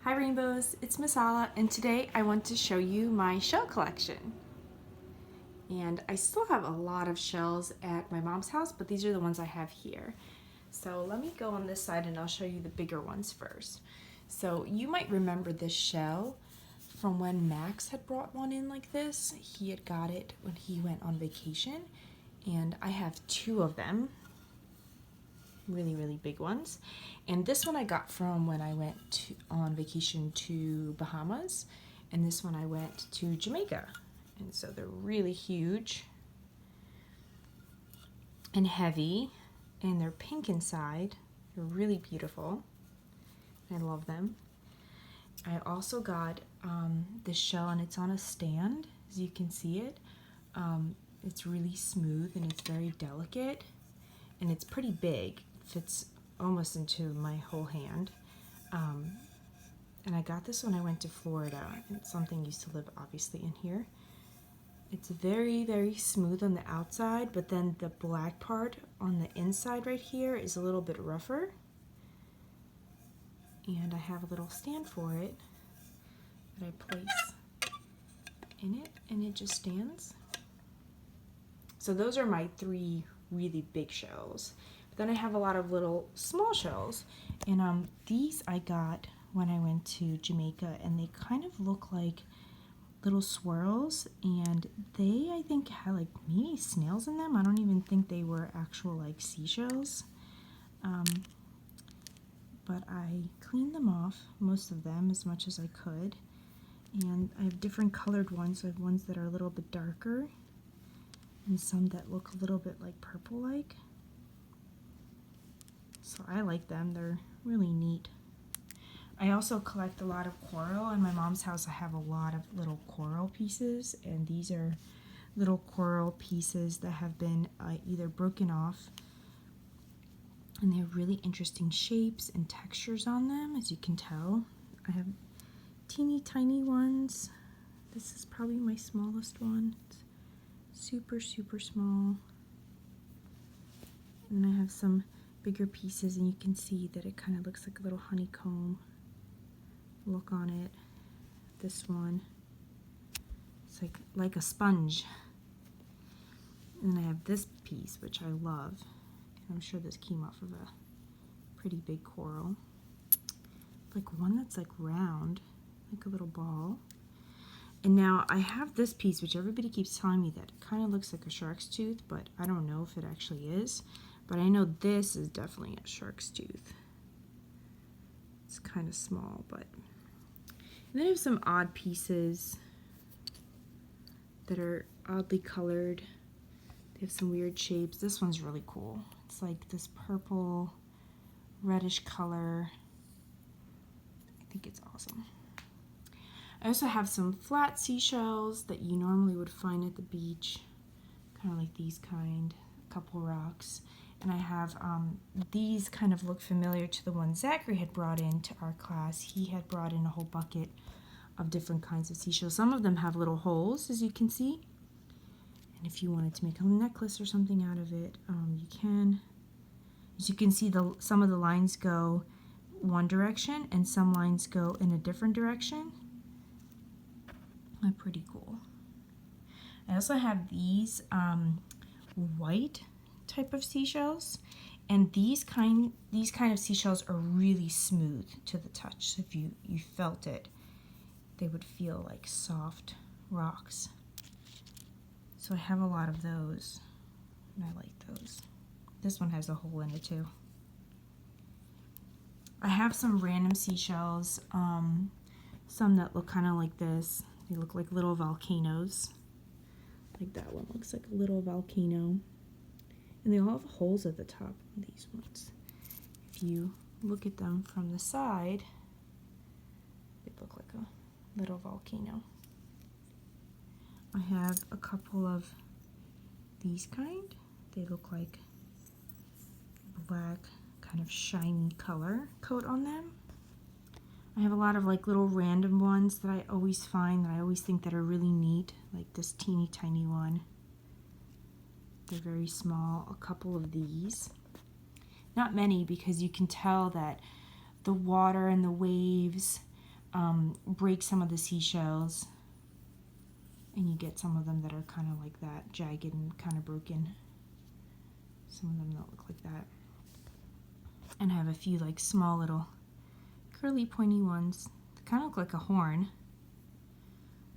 Hi Rainbows, it's Miss Alla, and today I want to show you my shell collection. And I still have a lot of shells at my mom's house, but these are the ones I have here. So let me go on this side and I'll show you the bigger ones first. So you might remember this shell from when Max had brought one in like this. He had got it when he went on vacation, and I have two of them. Really big ones. And this one I got from when I went on vacation to Bahamas, and this one I went to Jamaica. And so they're really huge and heavy, and they're pink inside. They're really beautiful. I love them. I also got this shell, and it's on a stand, as you can see it. It's really smooth and it's very delicate, and it's pretty big. It fits almost into my whole hand. And I got this when I went to Florida, and something used to live obviously in here. It's very smooth on the outside, but then the black part on the inside right here is a little bit rougher. And I have a little stand for it that I place in it, and it just stands. So those are my three really big shells. But then I have a lot of little small shells, and these I got when I went to Jamaica, and they kind of look like little swirls, and they, I think, had like maybe snails in them. I don't even think they were actual like seashells. But I cleaned them off, most of them, as much as I could. And I have different colored ones. I have ones that are a little bit darker, and some that look a little bit like purple-like. So I like them. They're really neat. I also collect a lot of coral. In my mom's house, I have a lot of little coral pieces, and these are little coral pieces that have been either broken off, and they have really interesting shapes and textures on them, as you can tell. I have teeny tiny ones. This is probably my smallest one. It's super small. And then I have some bigger pieces, and you can see that it kind of looks like a little honeycomb look on it. This one, it's like a sponge. And then I have this piece, which I love, and I'm sure this came off of a pretty big coral. Like one that's like round, like a little ball. And now I have this piece, which everybody keeps telling me that it kind of looks like a shark's tooth, but I don't know if it actually is. But I know this is definitely a shark's tooth. It's kind of small, but... And then I have some odd pieces that are oddly colored. They have some weird shapes. This one's really cool. It's like this purple, reddish color. I think it's awesome. I also have some flat seashells that you normally would find at the beach, kind of like these kind, a couple rocks. And I have these kind of look familiar to the one Zachary had brought into our class. He had brought in a whole bucket of different kinds of seashells. Some of them have little holes, as you can see. And if you wanted to make a necklace or something out of it, you can. As you can see, some of the lines go one direction and some lines go in a different direction. They're pretty cool. I also have these white type of seashells, and these kind of seashells are really smooth to the touch. So if you felt it, they would feel like soft rocks. So I have a lot of those, and I like those. This one has a hole in it too. I have some random seashells, some that look kind of like this. They look like little volcanoes. Like that one looks like a little volcano. And they all have holes at the top of these ones. If you look at them from the side, they look like a little volcano. I have a couple of these kind. They look like black, kind of shiny color coat on them. I have a lot of like little random ones that I always find, that I always think that are really neat, like this teeny tiny one. They're very small. A couple of these. Not many, because you can tell that the water and the waves break some of the seashells, and you get some of them that are kind of like that, jagged and kind of broken. Some of them that look like that. And I have a few like small little curly pointy ones that kind of look like a horn.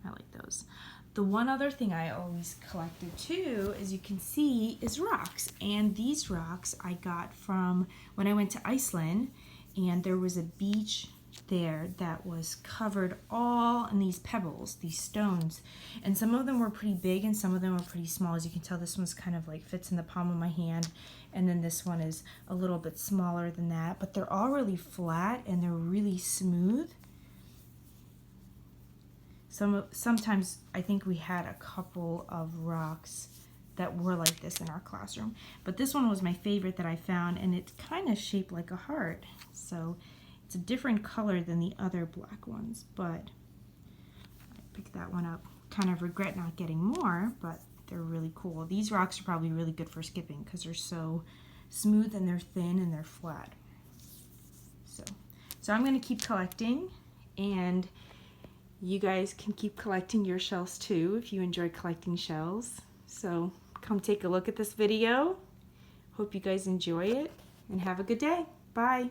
I like those. The one other thing I always collected too, as you can see, is rocks. And these rocks I got from when I went to Iceland, and there was a beach there that was covered all in these pebbles, these stones. And some of them were pretty big and some of them were pretty small. As you can tell, this one's kind of like fits in the palm of my hand. And then this one is a little bit smaller than that, but they're all really flat and they're really smooth. Sometimes I think we had a couple of rocks that were like this in our classroom, but this one was my favorite that I found, and it's kind of shaped like a heart. So it's a different color than the other black ones, but I picked that one up. Kind of regret not getting more, but they're really cool. These rocks are probably really good for skipping because they're so smooth and they're thin and they're flat. So I'm going to keep collecting, and you guys can keep collecting your shells too if you enjoy collecting shells. So come take a look at this video. Hope you guys enjoy it and have a good day. Bye.